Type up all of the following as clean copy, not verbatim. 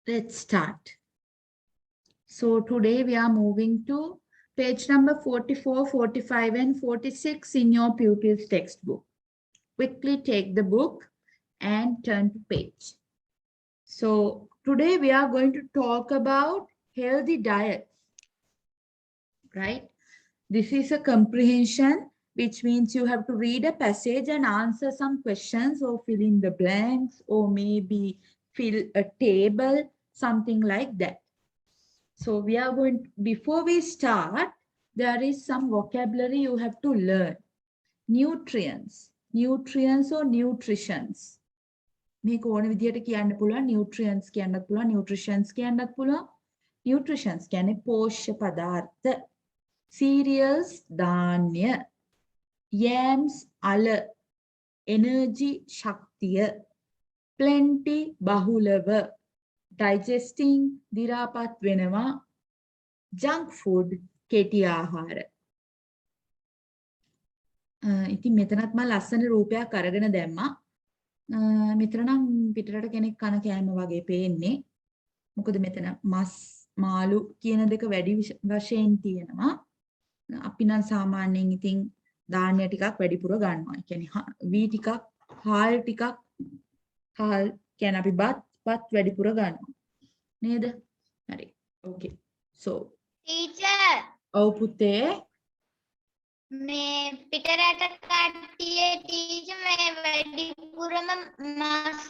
Let's start. So today we are moving to page number 44, 45 and 46 in your pupils textbook. Quickly take the book and turn to page. So today we are going to talk about healthy diets, right? This is a comprehension, which means you have to read a passage and answer some questions or fill in the blanks or maybe fill a table, something like that. So we are going, before we start, there is some vocabulary you have to learn. Nutrients, nutrients or nutritions. මේක ඕන විදිහට කියන්න පුළුවන් nutrients කියන්නත් පුළුවන් nutritions කියන්නත් පුළුවන්. Nutritions කියන්නේ පෝෂ්‍ය පදාර්ථ. Cereals ධාන්‍ය. Yams අල. Energy ශක්තිය. Plenty බහුලව. Digesting දි รา පත් වෙනවා. Junk food කෙටි ආහාර. ඉතින් මෙතනත් මම ලස්සන රූපයක් අරගෙන දැම්මා. මෙතන නම් පිටරට කෙනෙක් කන කෑම වගේ පේන්නේ. මොකද මෙතන මස් මාළු කියන දෙක වැඩි වශයෙන් තියෙනවා. අපි නම් සාමාන්‍යයෙන් ඉතින් ධාන්‍ය ටිකක් වැඩිපුර ගන්නවා. ඒ කියන්නේ වී ටිකක්, හාල් ටිකක්, හාල් කියන්නේ අපි බත් වැඩිපුර ගන්නවා. නේද? හරි. Okay. So ටීචර් ඔව් පුතේ මේ පිටරට කට්ටිය ටීචර් මේ වැඩිපුරම මස්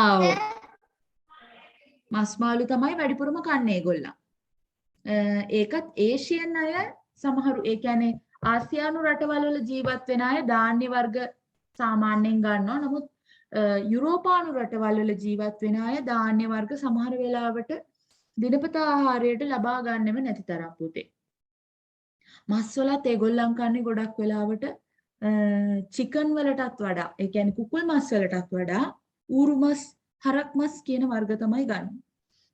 ආව් මස් මාළු තමයි වැඩිපුරම කන්නේ ඒගොල්ලන්. ඒකත් ඒෂියන් අය සමහරු ඒ කියන්නේ ආසියානු රටවල් වල ජීවත් වෙන අය ධාන්‍ය වර්ග සාමාන්‍යයෙන් ගන්නවා. නමුත් යුරෝපානු රටවල් වල ජීවත් වෙන අය ධාන්‍ය වර්ග සමහර වෙලාවට දිනපතා ආහාරයට ලබා ගන්නෙම නැති තරම් පුතේ. මස් වලත් ඒගොල්ලන් කන්නේ ගොඩක් වෙලාවට චිකන් වලටත් වඩා ඒ කියන්නේ කුකුල් මස් වලටත් වඩා ඌරු මස්, හරක් මස් කියන වර්ග තමයි ගන්න.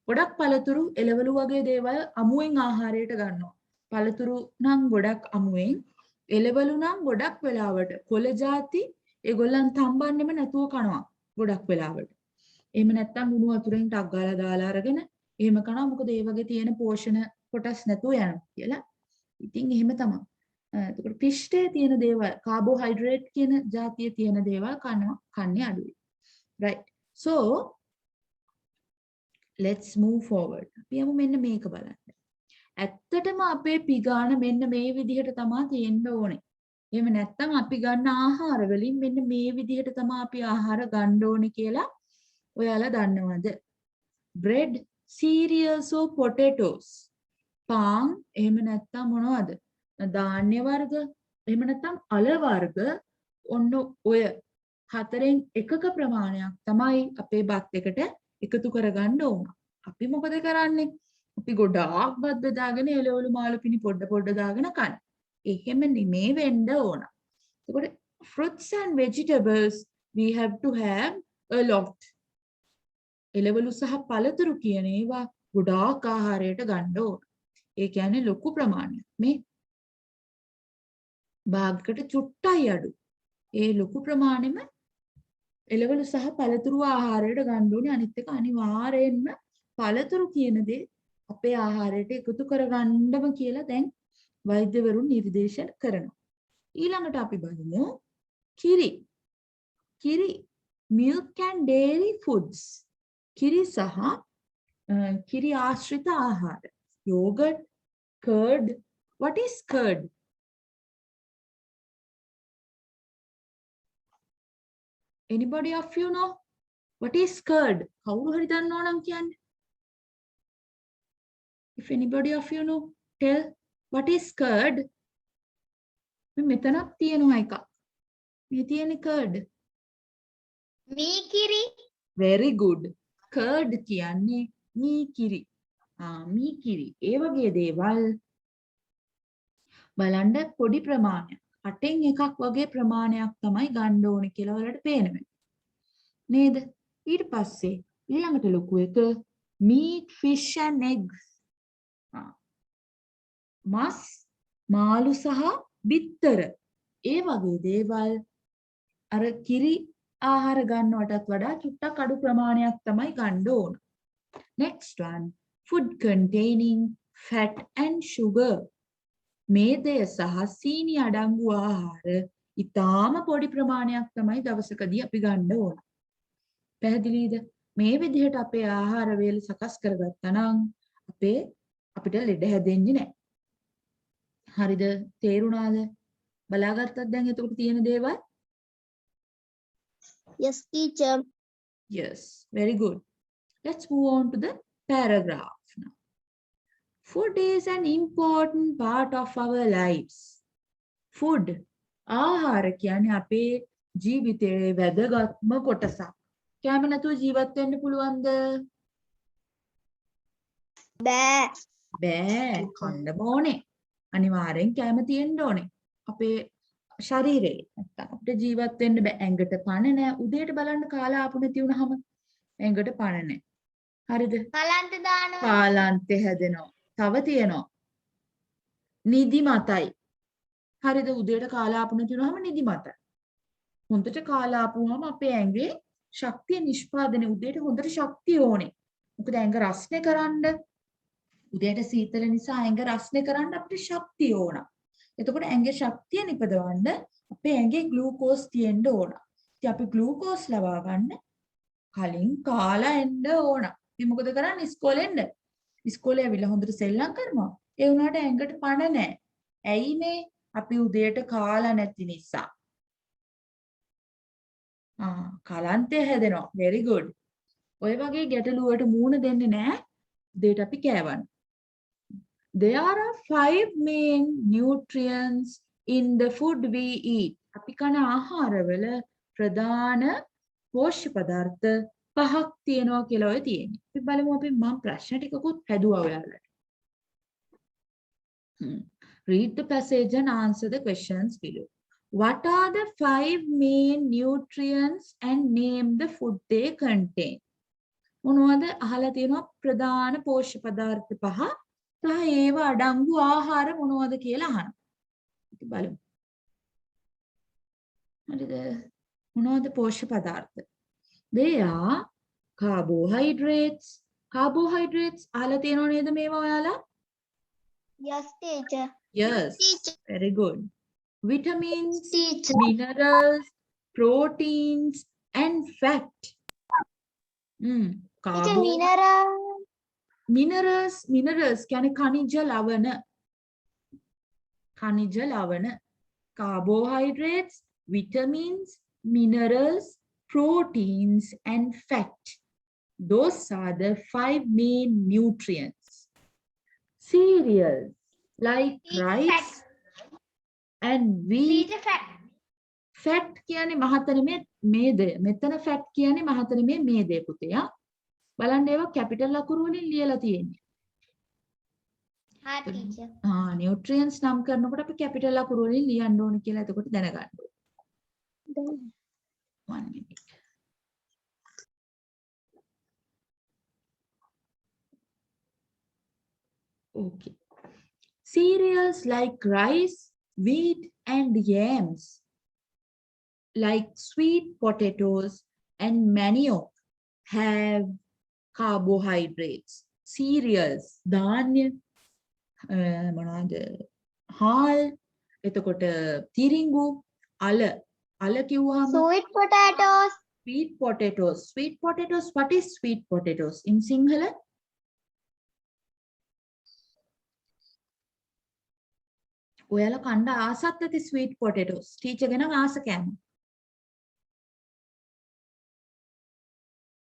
ගොඩක් පළතුරු, එළවලු වගේ දේවල් අමුවෙන් ආහාරයට ගන්නවා. පළතුරු නම් ගොඩක් අමුවෙන්, එළවලු නම් ගොඩක් වෙලාවට කොළ ಜಾති ඒගොල්ලන් තම්බන්නෙම නැතුව කනවා ගොඩක් වෙලාවට. එහෙම නැත්නම් ගුණ වතුරෙන් ටක් ගාලා දාලා අරගෙන එහෙම කනවා. මොකද ඒ වගේ තියෙන පෝෂණ කොටස් නැතුව යනවා කියලා. ඉතින් එහෙම තමයි. එතකොට පිෂ්ඨයේ තියෙන දේවල්, කාබෝහයිඩ්‍රේට් කියන જાතියේ තියෙන දේවල් කන්නේ අඩුයි. Right. So let's move forward. අපි යමු මෙන්න මේක බලන්න. ඇත්තටම අපේ පිගාන මෙන්න මේ විදිහට තමයි තියෙන්න ඕනේ. එහෙම නැත්නම් අපි ගන්න ආහාර වලින් මෙන්න මේ විදිහට තමයි අපි ආහාර ගන්න ඕනේ කියලා ඔයාලා දන්නවද? bread, cereals or potatoes. පාන් එහෙම නැත්නම් මොනවද? ධාන්‍ය වර්ග එහෙම නැත්නම් අල වර්ග ඔන්න ඔය හතරෙන් එකක ප්‍රමාණයක් තමයි අපේ බත් එකට එකතු කරගන්න ඕන. අපි මොකද කරන්නේ? අපි ගොඩාක් බත් බෙදාගෙන එළවලු මාළු පිණි පොඩ දාගෙන කන. එහෙම නෙමේ වෙන්න ඕන. ඒකට fruits and vegetables we have to have a lot. එළවලු සහ පළතුරු කියන ඒවා ගොඩාක් ආහාරයට ගන්න ඕන. ඒ කියන්නේ ලොකු ප්‍රමාණයක්. මේ භාගයකට චුට්ටයි අඩු. ඒ ලොකු ප්‍රමාණෙම එළවලු සහ පළතුරු ආහාරයට ගන්න ඕනේ. අනිත් එක අනිවාර්යයෙන්ම පළතුරු කියන දේ අපේ ආහාරයට එකතු කරගන්නම කියලා දැන් වෛද්‍යවරුන් නිර්දේශන කරනවා. ඊළඟට අපි බලමු කිරි. milk and dairy foods. කිරි සහ කිරි ආශ්‍රිත ආහාර. yogurt, curd. What is curd? Anybody of you know what is curd? කවුරු හරි දන්නව නම් කියන්න. If anybody of you know, tell what is curd? මෙතනක් තියෙනවා එකක්. මේ තියෙන්නේ curd. මීකිරි. Very good. curd කියන්නේ මීකිරි. මීකිරි. ඒ වගේ දේවල් බලන්න පොඩි ප්‍රමාණයක්. 8න් එකක් වගේ ප්‍රමාණයක් තමයි ගන්න ඕනේ කියලා වලට පේනවා. නේද? ඊට පස්සේ ඊළඟට ලොකු එක meat, fish and eggs. මස්, මාළු සහ බිත්තර. ඒ වගේ දේවල් අර කිරි ආහාර ගන්නවටත් වඩා චුට්ටක් අඩු ප්‍රමාණයක් තමයි ගන්න ඕන. Next one, food containing fat and sugar. මේදය සහ සීනි අඩංගු ආහාර ඉතාම පොඩි ප්‍රමාණයක් තමයි දවසකදී අපි ගන්න ඕන. පැහැදිලිද? මේ විදිහට අපේ ආහාර වේල සකස් කරගත්තා නම් අපිට ලෙඩ හැදෙන්නේ නැහැ. හරිද? තේරුණාද? බලාගත්තද දැන් එතකොට තියෙන දේවල්? Yes, teacher. Yes, very good. Let's move on to the paragraph now. Food is an important part of our lives. Food, ආහාර කියන්නේ අපේ ජීවිතයේ වැදගත්ම කොටසක්. කෑම නැතුව ජීවත් වෙන්න පුළුවන්ද? බෑ. කන්න ඕනේ. අනිවාර්යෙන් කෑම තියෙන්න ඕනේ. අපේ ශරීරේ නැත්තම් අපිට ජීවත් වෙන්න බෑ. ඇඟට පණ නැහැ. උදේට බලන්න කාලා ආපු නැති වුනහම ඇඟට පණ නැහැ. හරිද? කලන්ත දානවා. කාලාන්තේ හැදෙනවා. තව තියෙනවා. නිදිමතයි. හරිද? උදේට කාලා ආපු නැති වුනහම නිදිමතයි. හොඳට කාලා ආපුවම අපේ ඇඟේ ශක්තිය නිෂ්පාදනය උදේට හොඳට ශක්තිය ඕනේ. මොකද ඇඟ රස්නේ කරන්න උදේට සීතල නිසා ඇඟ රස්නේ කරන්න අපිට ශක්තිය ඕන. එතකොට ඇඟේ ශක්තිය නිපදවන්න අපේ ඇඟේ ග්ලූකෝස් තියෙන්න ඕන. ඉතින් අපි ග්ලූකෝස් ලබා ගන්න කලින් කාලා එන්න ඕන. ඉතින් මොකද කරන්නේ? ඉස්කෝලේ එන්න. ඉස්කෝලේ ඇවිල්ලා හොඳට සෙල්ලම් කරනවා. ඒ වුණාට ඇඟට පණ නැහැ. ඇයි මේ? අපි උදේට කාලා නැති නිසා. කලන්තය හැදෙනවා. very good. ඔය වගේ ගැටලුවට මූණ දෙන්නේ නැහැ. උදේට අපි කෑවන්න. There are 5 main nutrients in the food we eat. අපි කන ආහාරවල ප්‍රධාන පෝෂ්‍ය පදාර්ථ 5ක් තියෙනවා කියලා ඔය තියෙන්නේ. අපි බලමු අපි මම ප්‍රශ්න ටිකකුත් හැදුවා ඔයාලට. Read the passage and answer the questions below. What are the 5 main nutrients and name the food they contain? මොනවද අහලා තියෙනවා ප්‍රධාන පෝෂ්‍ය පදාර්ථ 5 සහ ඒව අඩංගු ආහාර මොනවද කියලා අහනවා. ඉතින් බලමු. හරිද? මොනවද පෝෂ්‍ය පදාර්ථ? They are carbohydrates. Carbohydrates අහලා තියෙනව නේද මේවා ඔයාලා? Yes, teacher. Yes. Teacher. Very good. Vitamins, Teacher. minerals, proteins and fat. Teacher, mineral. Minerals කියන්නේ khනිජ ලවණ. khනිජ ලවණ. Carbohydrates, vitamins, minerals, proteins and fat. Those are the 5 main nutrients. Cereals like rice and wheat. Teacher, fat. Fat කියන්නේ මහතන මේදය. මෙතන fat කියන්නේ මහතන මේදය පුතේ. බලන්න ඒවා capital අකුරු වලින් ලියලා තියෙන්නේ. teacher. නියුට්‍රියන්ට්ස් නම් කරනකොට අපි කැපිටල් අකුරු වලින් ලියන්න ඕනේ කියලා එතකොට දැනගන්න ඕනේ. 1 minute. Okay. Cereals like rice, wheat and yams, like sweet potatoes and manioc, have carbohydrates. Cereals, ධාන්‍ය මොනවාද? හාල්, එතකොට තිරිඟු, අල කිව්වහම Sweet potatoes. sweet potatoes. Sweet potatoes, what is sweet potatoes in Sinhala? ඔයාලා කණ්ඩ ආසත් ඇති sweet potatoes. ටීචර් ගෙනම ආස කෑම.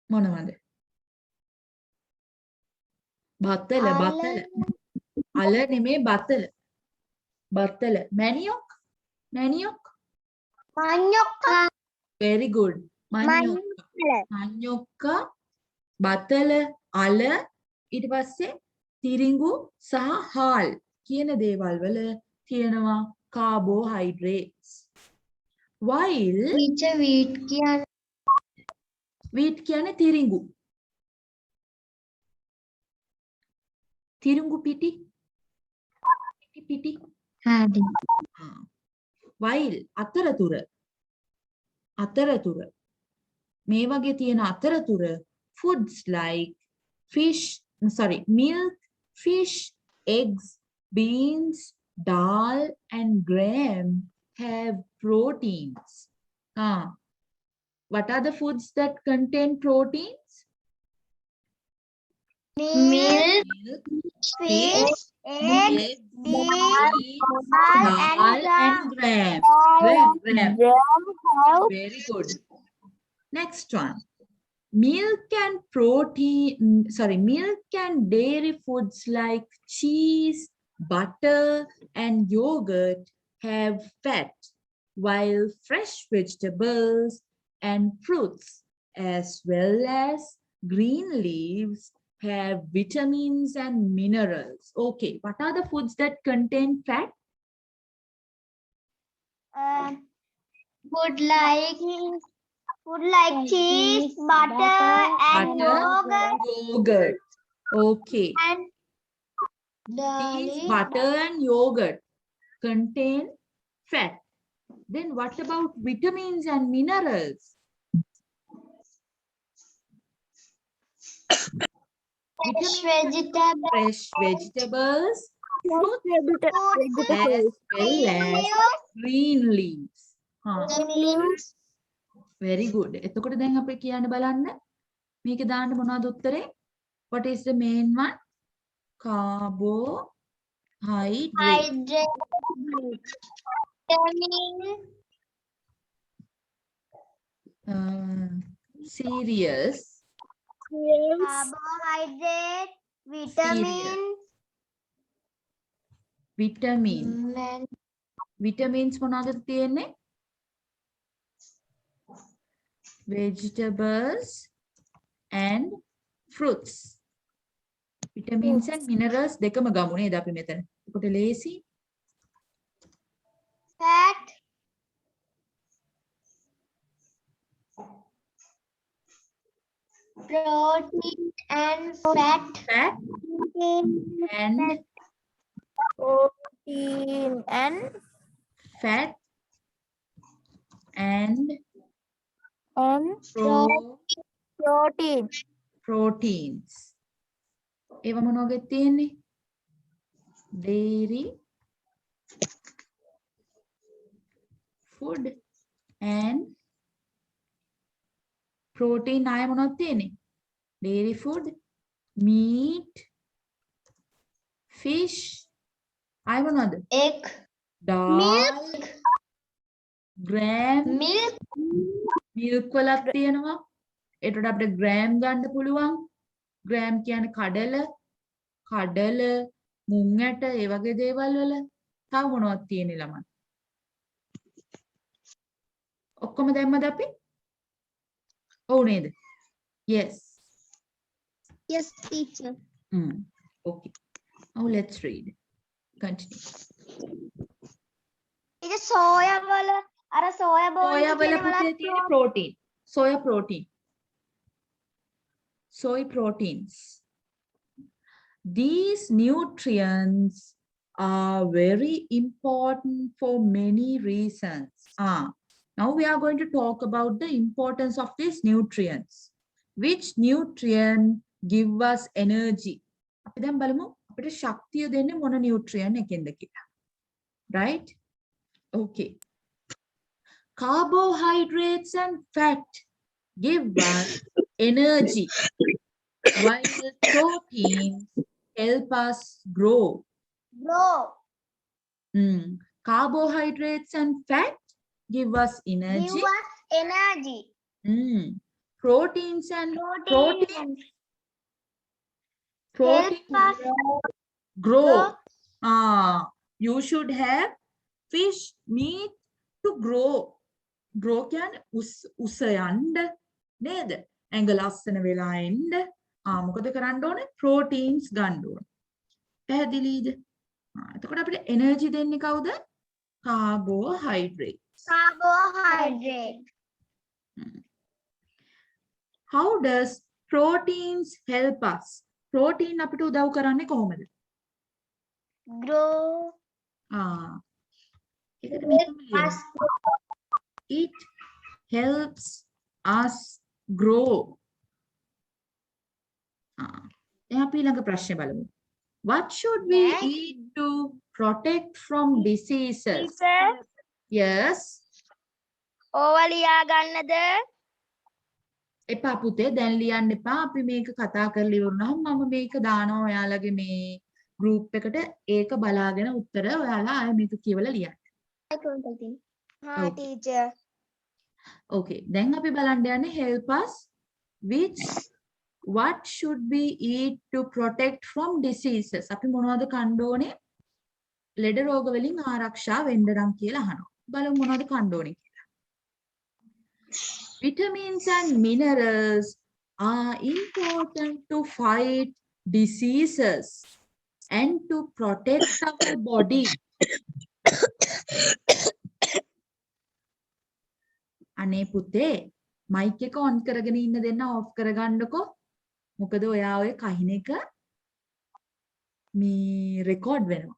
මොනවද? බතල. අල නෙමේ බතල. Manioc. Manioc. Very good. Manioc, බතල, අල, ඊට පස්සේ තිරිඟු සහ හාල් කියන දේවල් වල තියෙනවා carbohydrates. While Teacher, wheat කියන්නේ wheat කියන්නේ තිරිඟු. තිරිඟු පිටි. While අතරතුර මේ වගේ තියෙන අතරතුර foods like milk, fish, eggs, beans, dal and gram have proteins. What are the foods that contain proteins? Milk, Milk, fish, eggs, eggs, beans, beans, dal dal and gram. Gram. Very good. Next one. Milk and dairy foods like cheese, butter, and yogurt have fat, while fresh vegetables and fruits, as well as green leaves, have vitamins and minerals. Okay, what are the foods that contain fat? food like cheese, butter, and Yogurt. Okay. and Cheese, butter, and yogurt contain fat. Then what about vitamins and minerals? Fresh vegetables, fruits, as well as green leaves. Very good. එතකොට දැන් අපි කියන්න බලන්න. මේක දාන්න මොනවද උත්තරේ? What is the main one? Carbohydrate. Cereals. carbohydrate, Vitamin. Vitamins මොනවද තියෙන්නේ? Vegetables and fruits. Vitamins and minerals දෙකම ගමු නේද අපි මෙතන. එතකොට ලේසි. fat, protein and fat, Fat and fat and proteins. ඒව මොනවද තියෙන්නේ? Dairy food and protein ආය මොනවද තියෙන්නේ? Dairy food, meat, fish, ආය මොනවද? egg, dal, gram, milk, milk වලක් තියෙනවා. ඒකට අපිට gram ගන්න පුළුවන්. gram කියන්නේ කඩල, මුං ඇට ඒ වගේ දේවල් වල. තව මොනවද තියෙන්නේ ළමයි? ඔක්කොම දැම්මද අපි? ඔව් නේද? Yes. yes teacher, Okay. Now let's read. Continue. it is soya wala ara soya ball Soya වල පුතේ තියෙන protein. Soya protein. Soy proteins. These nutrients are very important for many reasons. Now we are going to talk about the importance of these nutrients. Which nutrient give us energy? අපි දැන් බලමු අපිට ශක්තිය දෙන්නේ මොන nutrient එකෙන්ද කියලා. Right? Okay. Carbohydrates and fat give us energy, while proteins help us grow. Carbohydrates and fat give us energy. give us energy, Proteins and protein protein help us grow. You should have fish, meat to grow. Grow කියන්නේ උස යන්න නේද? ඇඟ ලස්සන වෙලා එන්න. මොකද කරන්න ඕනේ? proteins ගන්න ඕනේ. පැහැදිලිද? එතකොට අපිට energy දෙන්නේ කවුද? Carbohydrates. How does proteins help us? Protein අපිට උදව් කරන්නේ කොහොමද? grow, ඒකට මෙහෙම ලියන්න. It helps us grow. දැන් අපි ඊළඟ ප්‍රශ්නේ බලමු. What should we Yes. eat to protect from diseases? Teacher, Yes. ඕවා ලියා ගන්නද? එපා පුතේ දැන් ලියන්න එපා. අපි මේක කතා කරලා ඉවරනහම මම මේක දානවා ඔයාලගේ මේ group එකට. ඒක බලාගෙන උත්තර ඔයාලා ආයෙ මේක කියවලා ලියන්න. හා Okay. ටීචර්. Okay. දැන් අපි බලන්න යන්නේ help us what should we eat to protect from diseases? අපි මොනවද කන්න ඕනේ? ලෙඩ රෝග වලින් ආරක්ෂා වෙන්න නම් කියලා අහනවා. බලමු මොනවද කන්න ඕනේ කියලා. Vitamins and minerals are important to fight diseases and to protect our body. අනේ පුතේ මයික් එක ඔන් කරගෙන ඉන්න දෙන්න ඔෆ් කරගන්නකො. මොකද ඔයා ඔය කහින එක මේ රෙකෝඩ් වෙනවා.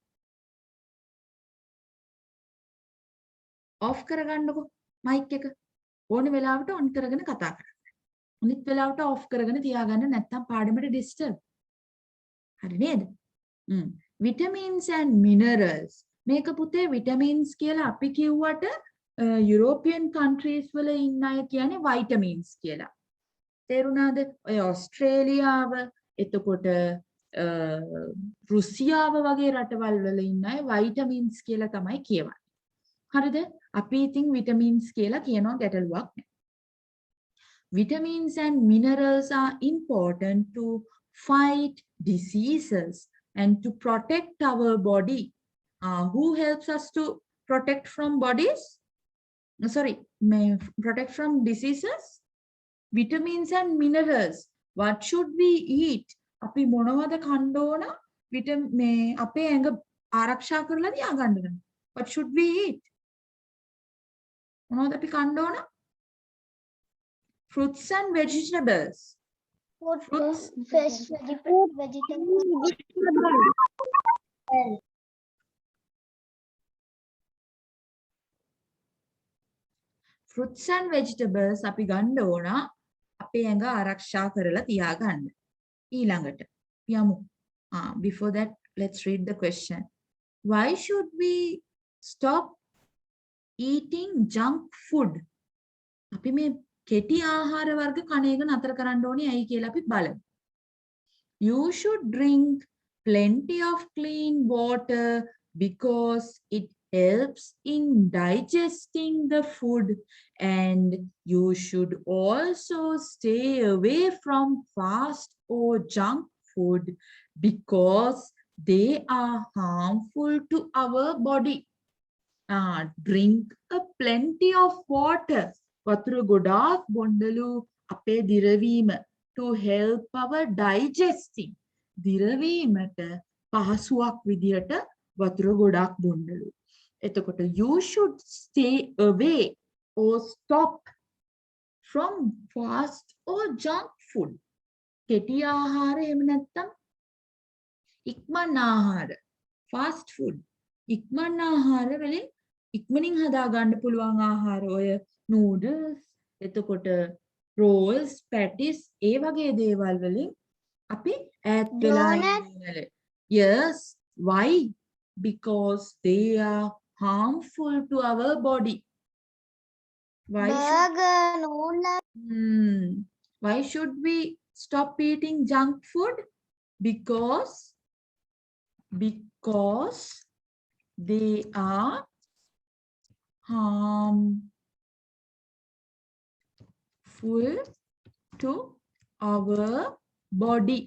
ඔෆ් කරගන්නකො මයික් එක. ඕන වෙලාවට ඔන් කරගෙන කතා කරන්න. අනිත් වෙලාවට ඔෆ් කරගෙන තියාගන්න නැත්නම් පාඩමට ඩිස්ටර්බ්. හරි නේද? vitamins and minerals. මේක පුතේ vitamins කියලා අපි කිව්වට European countries වල ඉන්න අය කියන්නේ vitamins කියලා. තේරුණාද? ඔය ඕස්ට්‍රේලියාව, එතකොට රුසියාව වගේ රටවල් වල ඉන්න අය vitamins කියලා තමයි කියවන්නේ. හරිද? අපි ඉතින් vitamins කියලා කියනවා ගැටලුවක් නැහැ. Vitamins and minerals are important to fight diseases and to protect our body. Who helps us to protect from bodies? Protect from diseases? Vitamins and minerals. What should we eat? අපි මොනවද කන්න ඕන? අපේ ඇඟ ආරක්ෂා කරලා තියාගන්න. What should we eat? මොනවද අපි කන්න ඕන? Fruits and vegetables. Fruits, fresh vegetables. Fruits and vegetables අපි ගන්න ඕන අපේ ඇඟ ආරක්ෂා කරලා තියාගන්න. ඊළඟට යමු. Before that, let's read the question. Why should we stop eating junk food? අපි මේ කෙටි ආහාර වර්ග කන එක නතර කරන්න ඕනේ ඇයි කියලා අපි බලමු. You should drink plenty of clean water because it helps in digesting the food, and you should also stay away from fast or junk food because they are harmful to our body. Drink a plenty of water. වතුර ගොඩාක් බොන්නලු අපේ දිරවීම to help our digesting. දිරවීමට පහසුවක් විදියට වතුර ගොඩාක් බොන්නලු. එතකොට you should stay away or stop from fast or junk food. කෙටි ආහාර එහෙම නැත්නම් ඉක්මන් ආහාර. fast food. ඉක්මන් ආහාර වලින් ඉක්මනින් හදා ගන්න පුළුවන් ආහාර ඔය noodles, එතකොට rolls, patties ඒ වගේ දේවල් වලින් අපි ඈත් වෙලා ඉන්න. Yes, why? Because they are harmful to our body. Why why should we stop eating junk food? Because they are harmful to our body.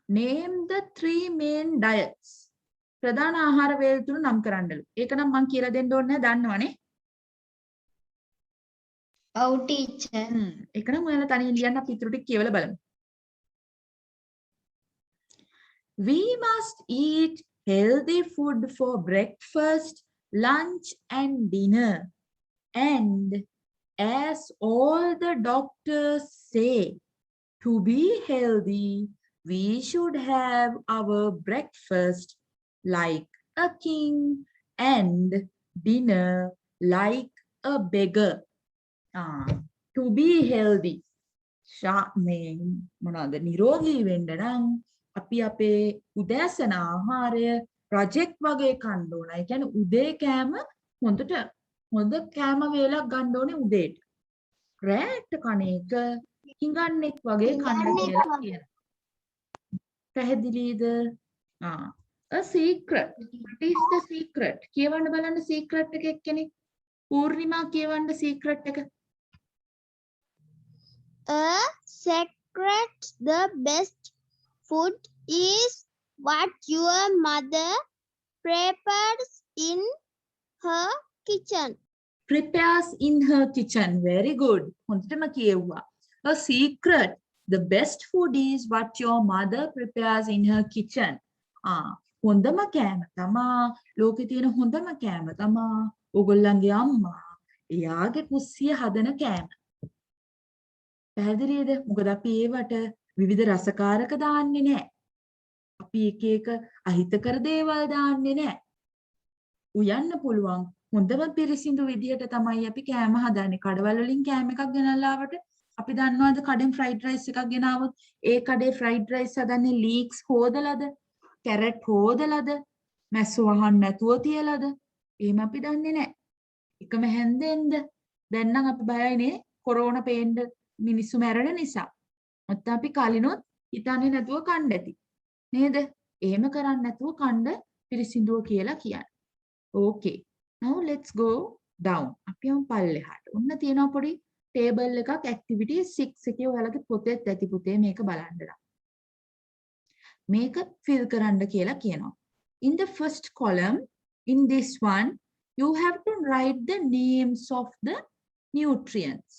Name the 3 main diets. ප්‍රධාන ආහාර වේල් තුන නම් කරන්නලු. ඒක නම් මම කියලා දෙන්න ඕනේ දන්නවනේ. ඔව් ටීචර්. ඒක නම් ඔයාලා තනියෙන් ලියන්න අපි ඊටු ටික කියවලා බලමු. We must eat healthy food for breakfast, lunch and dinner. And as all the doctors say, to be healthy, we should have our breakfast like a king and dinner like a beggar. to be healthy. මේ මොනවාද නිරෝගී වෙන්න නම් අපි අපේ උදෑසන ආහාරය රජෙක් වගේ කන්න ඕන. ඒ කියන්නේ උදේ කෑම හොඳ කෑම වේලක් ගන්න ඕනේ උදේට. රැට කණ එක හිඟන්නෙක් වගේ කන්න කියලා කියනවා. පැහැදිලිද? a secret. What is the secret? කියවන්න බලන්න secret එක එක්කෙනෙක්. පූර්ණිමා කියවන්න secret එක. A secret, the best food is what your mother prepares in her kitchen. Prepares in her kitchen. Very good. හොඳටම කියෙව්වා. A secret. The best food is what your mother prepares in her kitchen. හොඳම කෑම තමා ලෝකේ තියෙන හොඳම කෑම තමා ඕගොල්ලන්ගේ අම්මා එයාගේ කුස්සිය හදන කෑම. පැහැදිලිද? මොකද අපි ඒවට විවිධ රසකාරක දාන්නේ නැහැ. අපි එක එක අහිතකර දේවල් දාන්නේ නැහැ. උයන්න පුළුවන් හොඳම පිරිසිදු විදියට තමයි අපි කෑම හදන්නේ. කඩවල වලින් කෑම එකක් ගෙනල්ලා ආවට අපි දන්නවද කඩෙන් ෆ්‍රයිඩ් රයිස් එකක් ගෙනාවොත් ඒ කඩේ ෆ්‍රයිඩ් රයිස් හදන්නේ ලීක්ස් හොදලාද? කැරට් හොදලාද? මැස්සු වහන්න නැතුව තියලාද? එහෙම අපි දන්නේ නැහැ. එකම හැන්දෙන්ද? දැන් නම් අපි බයයිනේ කොරෝනා පේන්න මිනිස්සු මැරෙන නිසා. නැත්නම් අපි කලිනොත් හිතන්නේ නැතුව කන්න ඇති. නේද? එහෙම කරන්නේ නැතුව කන්න පිරිසිදුව කියලා කියන්නේ. Okay. Now let's go down. අපි යමු පල්ලෙහාට. ඔන්න තියෙනවා පොඩි ටේබල් එකක් activity 6 එකේ ඔයාලගේ පොතේත් ඇති පුතේ මේක බලන්න. මේක fill කරන්න කියලා කියනවා. In the first column, in this one, you have to write the names of the nutrients.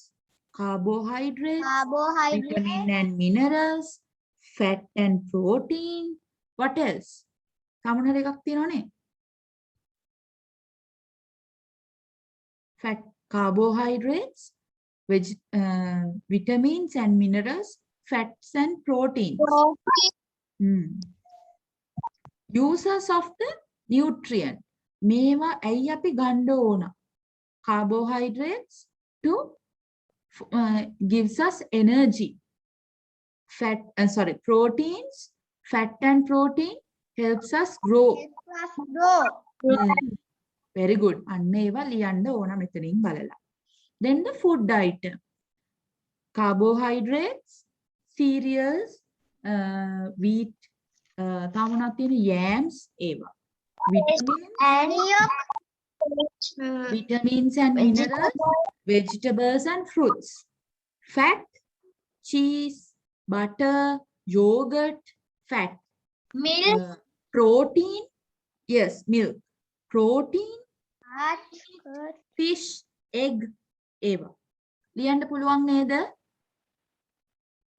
Carbohydrates, vitamin and minerals, fat and protein. What else? සමනර එකක් තියෙනවනේ. Fat, carbohydrates, vitamins and minerals, fats and proteins. Uses of the nutrient. මේවා ඇයි අපි ගන්න ඕන? Carbohydrates to gives us energy. Proteins, fat and protein helps us grow. Very good. අන්න ඒවා ලියන්න ඕන මෙතනින් බලලා. Then the food item. Carbohydrates, cereals, wheat, තවමනක් තියෙන yams ඒවා. Vitamins and minerals, vegetables and fruits. Fat, cheese, butter, yogurt, fat. Milk. Protein, yes, milk. Protein, fish, egg, ඒවා. ලියන්න පුළුවන් නේද?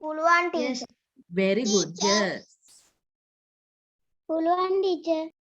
පුළුවන් teacher. Very good. Yes. පුළුවන් teacher.